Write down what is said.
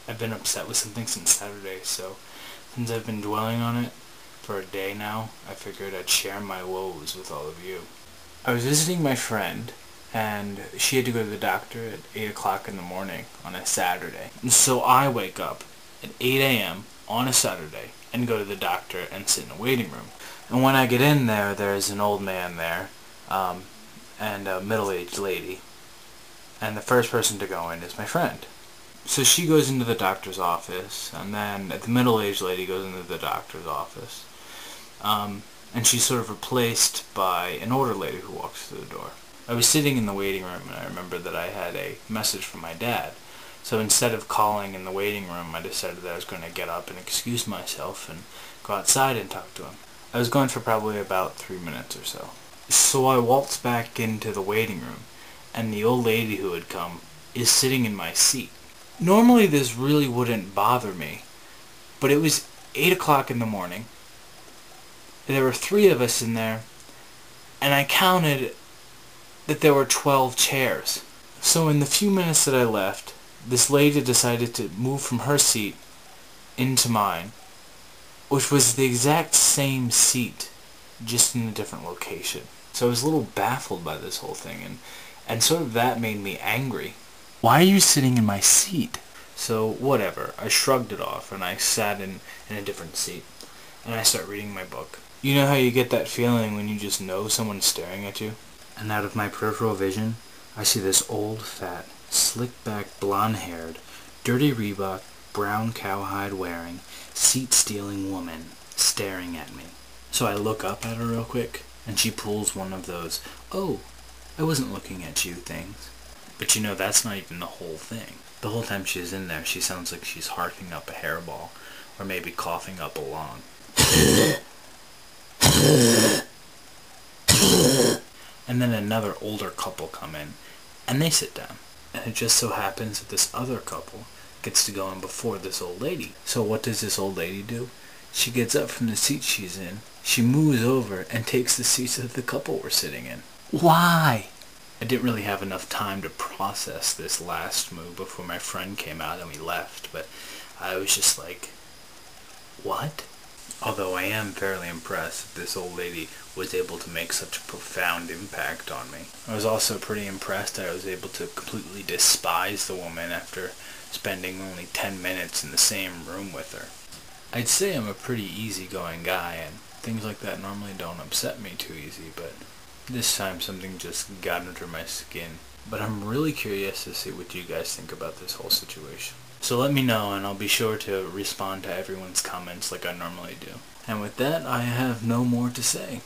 I've been upset with something since Saturday, so since I've been dwelling on it for a day now, I figured I'd share my woes with all of you. I was visiting my friend, and she had to go to the doctor at 8 o'clock in the morning on a Saturday. And so I wake up at 8 a.m. on a Saturday and go to the doctor and sit in a waiting room. And when I get in there, there's an old man there, and a middle-aged lady. And the first person to go in is my friend. So she goes into the doctor's office, and then the middle-aged lady goes into the doctor's office. And she's sort of replaced by an older lady who walks through the door. I was sitting in the waiting room, and I remember that I had a message from my dad. So instead of calling in the waiting room, I decided that I was going to get up and excuse myself and go outside and talk to him. I was gone for probably about 3 minutes or so. So I waltzed back into the waiting room, and the old lady who had come is sitting in my seat. Normally this really wouldn't bother me, but it was 8 o'clock in the morning. There were 3 of us in there, and I counted that there were 12 chairs. So in the few minutes that I left, this lady decided to move from her seat into mine, which was the exact same seat, just in a different location. So I was a little baffled by this whole thing, and sort of that made me angry. Why are you sitting in my seat? So whatever, I shrugged it off, and I sat in a different seat, and I start reading my book. You know how you get that feeling when you just know someone's staring at you? And out of my peripheral vision, I see this old, fat, slick-back, blonde-haired, dirty Reebok, brown cowhide wearing, seat-stealing woman staring at me. So I look up at her real quick, and she pulls one of those, "Oh, I wasn't looking at you" things. But you know, that's not even the whole thing. The whole time she's in there, she sounds like she's harking up a hairball, or maybe coughing up a lung. And then another older couple come in, and they sit down. And it just so happens that this other couple gets to go in before this old lady. So what does this old lady do? She gets up from the seat she's in, she moves over and takes the seats that the couple were sitting in. Why? I didn't really have enough time to process this last move before my friend came out and we left, but I was just like, what? Although I am fairly impressed that this old lady was able to make such a profound impact on me. I was also pretty impressed that I was able to completely despise the woman after spending only 10 minutes in the same room with her. I'd say I'm a pretty easygoing guy, and things like that normally don't upset me too easy, but this time something just got under my skin. But I'm really curious to see what you guys think about this whole situation. So let me know, and I'll be sure to respond to everyone's comments like I normally do. And with that, I have no more to say.